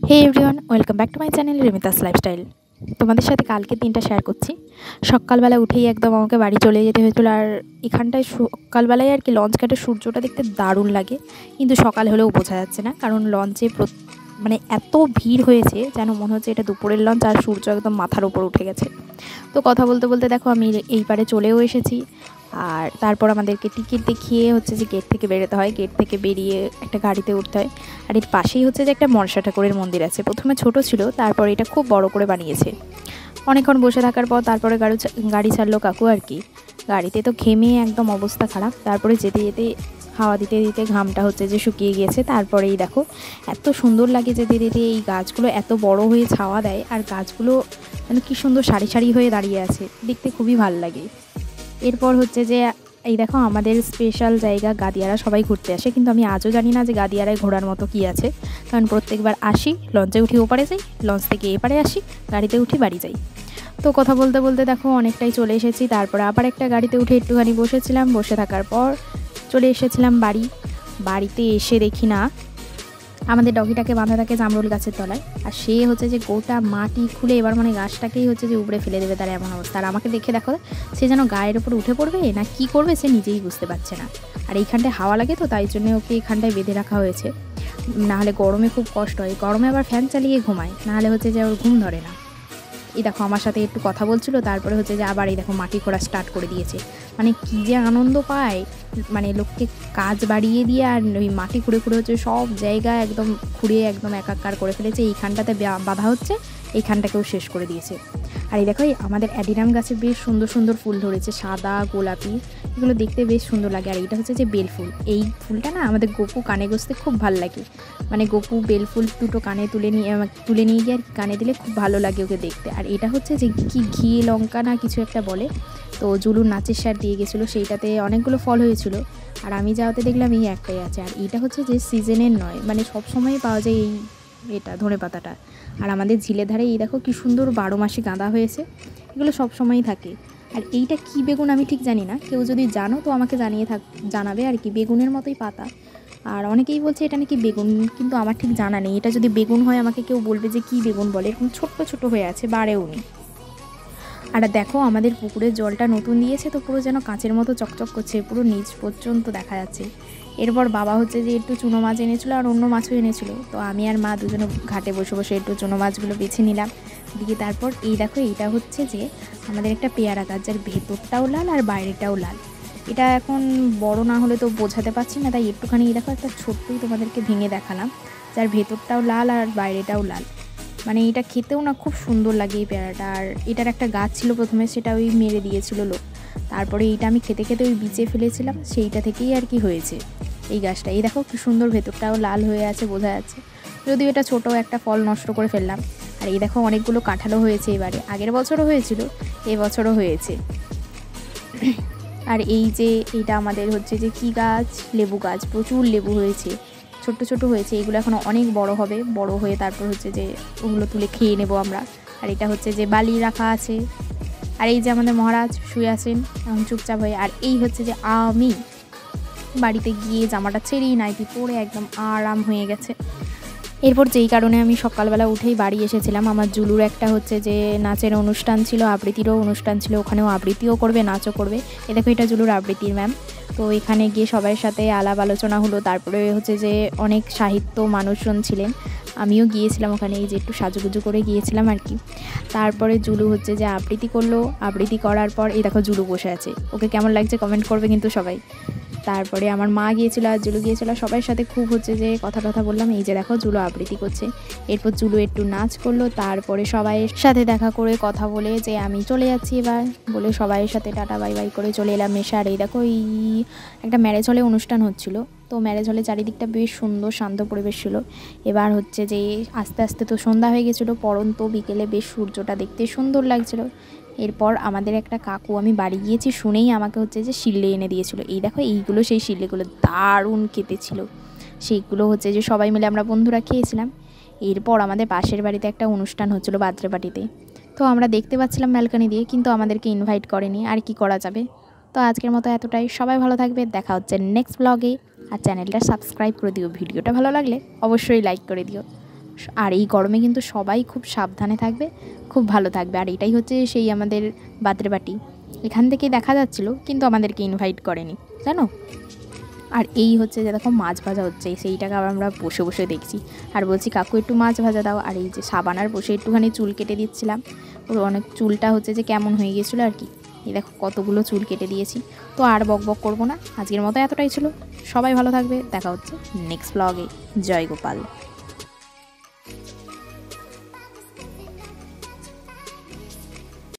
Hey everyone, welcome back to my channel Rimita's lifestyle. তোমাদের সাথে কালকে দিনটা শেয়ার করছি। সকালবেলা উঠেই একদম আমাকে বাড়ি চলে যেতে হয়েছিল। আর এখানটায় সকালবেলায় আর কি লঞ্চ ঘাটে সূর্যটা দেখতে দারুণ লাগে, কিন্তু সকাল হলেও বোঝা যাচ্ছে না, কারণ লঞ্চে মানে এত ভিড় হয়েছে যেন মনে হচ্ছে এটা দুপুরের লঞ্চ, আর সূর্য একদম মাথার উপর উঠে গেছে। তো কথা বলতে বলতে দেখো আমি এই পারে চলেও এসেছি। আর তারপর আমাদেরকে টিকিট দেখিয়ে হচ্ছে যে গেট থেকে বেরোতে হয়, গেট থেকে বেরিয়ে একটা গাড়িতে উঠতে হয়। আর এর পাশেই হচ্ছে যে একটা মনসা ঠাকুরের মন্দির আছে। প্রথমে ছোট ছিল, তারপর এটা খুব বড় করে বানিয়েছে। অনেকক্ষণ বসে থাকার পর তারপরে গাড়ি ছাড়লো কাকু আর কি। গাড়িতে তো ঘেমে একদম অবস্থা খারাপ। তারপরে যেতে যেতে হাওয়া দিতে দিতে ঘামটা হচ্ছে যে শুকিয়ে গিয়েছে। তারপরেই দেখো এত সুন্দর লাগে যেতে যেতে, এই গাছগুলো এত বড় হয়ে ছাওয়া দেয়, আর গাছগুলো যেন কী সুন্দর সারি সারি হয়ে দাঁড়িয়ে আছে, দেখতে খুবই ভালো লাগে। এরপর হচ্ছে যে এই দেখো আমাদের স্পেশাল জায়গা গাদিয়ারা, সবাই ঘুরতে আসে, কিন্তু আমি আজও জানি না যে গাদিয়ারায় ঘোরার মতো কী আছে। কারণ প্রত্যেকবার আসি লঞ্চে উঠি ওপারে যাই, লঞ্চ থেকে এপারে আসি, গাড়িতে উঠি বাড়ি যাই। তো কথা বলতে বলতে দেখো অনেকটাই চলে এসেছি। তারপরে আবার একটা গাড়িতে উঠে একটুখানি বসেছিলাম, বসে থাকার পর চলে এসেছিলাম বাড়িতে এসে দেখি না আমাদের ডগিটাকে বাঁধা থাকে জামরুল গাছের তলায়, আর সে হচ্ছে যে গোটা মাটি খুলে এবার মানে গাছটাকেই হচ্ছে যে উপরে ফেলে দেবে, তার এমন অবস্থা। আর আমাকে দেখে দেখো সে যেন গায়ের উপর উঠে পড়বে না কি করবে সে নিজেই বুঝতে পারছে না। আর এইখানটায় হাওয়া লাগে, তো তাই জন্য ওকে এখানটায় বেঁধে রাখা হয়েছে, নাহলে গরমে খুব কষ্ট হয়। গরমে আবার ফ্যান চালিয়ে ঘুমায়, নাহলে হচ্ছে যে ওর ঘুম ধরে না। এই দেখো আমার সাথে একটু কথা বলছিল, তারপরে হচ্ছে যে আবার এই দেখো মাটি খোঁড়া স্টার্ট করে দিয়েছে। মানে কী যে আনন্দ পায়, মানে লোককে কাজ বাড়িয়ে দিয়ে আর ওই মাটি খুঁড়ে খুঁড়ে হচ্ছে সব জায়গায় একদম খুঁড়িয়ে একদম একাকার করে ফেলেছে। এইখানটাতে বাঁধা হচ্ছে, এইখানটাকেও শেষ করে দিয়েছে। আর এই দেখো আমাদের অ্যাডিনাম গাছে বেশ সুন্দর সুন্দর ফুল ধরেছে, সাদা গোলাপি, এগুলো দেখতে বেশ সুন্দর লাগে। আর এইটা হচ্ছে যে বেল ফুল, এই ফুলটা না আমাদের গপু কানে গসতে খুব ভালো লাগে। মানে গপু বেল ফুল দুটো কানে তুলে নিয়ে গিয়ে আর কানে দিলে খুব ভালো লাগে ওকে দেখতে। আর এটা হচ্ছে যে কি ঘি লঙ্কা না কিছু একটা বলে, তো জুলুর নাচের সার দিয়ে গেছিলো, সেইটাতে অনেকগুলো ফল হয়েছিল। আর আমি যাওয়াতে দেখলাম এই একটাই আছে। আর এইটা হচ্ছে যে সিজনের নয়, মানে সব সময়ই পাওয়া যায় এটা ধনে পাতাটা। আর আমাদের ঝিলের ধারে এই দেখো কি সুন্দর 12 মাসি গাঁদা হয়েছে, এগুলো সব সময়ই থাকে। আর এইটা কি বেগুন আমি ঠিক জানি না, কেউ যদি জানো তো আমাকে জানাবে আর কি। বেগুনের মতোই পাতা, আর অনেকেই বলছে এটা নাকি বেগুন, কিন্তু আমার ঠিক জানা নেই। এটা যদি বেগুন হয় আমাকে কেউ বলবে যে কী বেগুন বলে, এরকম ছোট্ট ছোট হয়ে আছে, বাড়েও নি। আর দেখো আমাদের পুকুরের জলটা নতুন দিয়েছে, তো পুরো যেন কাঁচের মতো চকচক করছে, পুরো নিচ পর্যন্ত দেখা যাচ্ছে। এরপর বাবা হচ্ছে যে একটু চুনো মাছ এনেছিলো, আর অন্য মাছও এনেছিলো। তো আমি আর মা দুজনে ঘাটে বসে বসে একটু চুনো মাছগুলো বেছে নিলাম। দিয়ে তারপর এই দেখো এইটা হচ্ছে যে আমাদের একটা পেয়ারা গাছ, যার ভেতরটাও লাল আর বাইরেটাও লাল। এটা এখন বড় না হলে তো বোঝাতে পারছি না, তাই একটুখানি এই দেখো একটা ছোট্টই তোমাদেরকে ভেঙে দেখালাম, যার ভেতরটাও লাল আর বাইরেটাও লাল। মানে এটা খেতেও না খুব সুন্দর লাগে এই পেয়ারাটা। আর এটার একটা গাছ ছিল প্রথমে, সেটা ওই মেরে দিয়েছিল লোক, তারপরে এইটা আমি খেতে খেতে ওই বিচে ফেলেছিলাম, সেইটা থেকেই আর কি হয়েছে এই গাছটা। এই দেখো কি সুন্দর ভেতরটাও লাল হয়ে আছে, বোঝা যাচ্ছে। যদিও এটা ছোটো একটা ফল নষ্ট করে ফেললাম। আর এই দেখো অনেকগুলো কাঁঠালও হয়েছে এবারে, আগের বছরও হয়েছিল, এবছরও হয়েছে। আর এই যে এইটা আমাদের হচ্ছে যে কি গাছ, লেবু গাছ, প্রচুর লেবু হয়েছে, ছোট ছোট হয়েছে। এগুলো এখন অনেক বড় হবে, বড় হয়ে তারপর হচ্ছে যে ওগুলো তুলে খেয়ে নেব আমরা। আর এটা হচ্ছে যে বালি রাখা আছে। আর এই যে আমাদের মহারাজ শুয়ে আছেন এখন চুপচাপ হয়ে। আর এই হচ্ছে যে আমি বাড়িতে গিয়ে জামাটা ছেড়েই নাইটি পরে একদম আরাম হয়ে গেছে। এরপর যেই কারণে আমি সকালবেলা উঠেই বাড়ি এসেছিলাম, আমার জুলুর একটা হচ্ছে যে নাচের অনুষ্ঠান ছিল, আবৃত্তিরও অনুষ্ঠান ছিল, ওখানেও আবৃত্তিও করবে, নাচও করবে। এ দেখো এটা জুলুর আবৃত্তির ম্যাম। তো এখানে গিয়ে সবার সাথে আলাপ আলোচনা হলো, তারপরে হচ্ছে যে অনেক সাহিত্য মানুষজন ছিলেন, আমিও গিয়েছিলাম ওখানে, এই যে একটু সাজুগুজু করে গিয়েছিলাম আর কি। তারপরে জুলু হচ্ছে যে আবৃত্তি করলো, আবৃত্তি করার পর এই দেখো জুলু বসে আছে, ওকে কেমন লাগছে কমেন্ট করবে কিন্তু সবাই। তারপরে আমার মা গিয়েছিল আর জুলু গিয়েছিল, সবার সাথে খুব হচ্ছে যে কথা টথা বললাম। এই যে দেখো জুলু আবৃত্তি করছে, এরপর জুলু একটু নাচ করলো, তারপরে সবাইয়ের সাথে দেখা করে কথা বলে যে আমি চলে যাচ্ছি এবার বলে সবাইয়ের সাথে টাটা বাই বাই করে চলে এলাম এসে। আর এই দেখো এই একটা ম্যারেজ হলে অনুষ্ঠান হচ্ছিল, তো ম্যারেজ হলে চারিদিকটা বেশ সুন্দর শান্ত পরিবেশ ছিল। এবার হচ্ছে যে আস্তে আস্তে তো সন্ধ্যা হয়ে গেছিলো, পরন্ত বিকেলে বেশ সূর্যটা দেখতে সুন্দর লাগছিল। এরপর আমাদের একটা কাকু, আমি বাড়ি গিয়েছি শুনেই আমাকে হচ্ছে যে শিল্লে এনে দিয়েছিল। এই দেখো এইগুলো সেই শিল্লেগুলো, দারুণ খেতে ছিল। সেইগুলো হচ্ছে যে সবাই মিলে আমরা বন্ধুরা খেয়েছিলাম। এরপর আমাদের পাশের বাড়িতে একটা অনুষ্ঠান হচ্ছিলো বার্থডে পার্টিতে, তো আমরা দেখতে পাচ্ছিলাম ব্যালকনি দিয়ে, কিন্তু আমাদেরকে ইনভাইট করেনি, আর কি করা যাবে। তো তো আজকের মতো এতটাই। সবাই ভালো থাকবে, দেখা হচ্ছে নেক্সট ব্লগে। আর চ্যানেলটা সাবস্ক্রাইব করে দিও, ভিডিওটা ভালো লাগলে অবশ্যই লাইক করে দিও। আর এই গরমে কিন্তু সবাই খুব সাবধানে থাকবে, খুব ভালো থাকবে। আর এটাই হচ্ছে সেই আমাদের বার্থডে পার্টি, এখান থেকেই দেখা যাচ্ছিলো, কিন্তু আমাদেরকে ইনভাইট করেনি জানো। আর এই হচ্ছে যে দেখো মাছ ভাজা হচ্ছে, সেইটাকে আবার আমরা বসে বসে দেখছি। আর বলছি কাকু একটু মাছ ভাজা দাও। আর এই যে সাবানার বসে একটুখানি চুল কেটে দিচ্ছিলাম, ওর অনেক চুলটা হচ্ছে যে কেমন হয়ে গিয়েছিলো আর কি। এই দেখো কতগুলো চুল কেটে দিয়েছি। তো আর বক বক করবো না, আজকের মতো এতটাই ছিল। সবাই ভালো থাকবে, দেখা হচ্ছে নেক্সট ব্লগে। জয় গোপাল।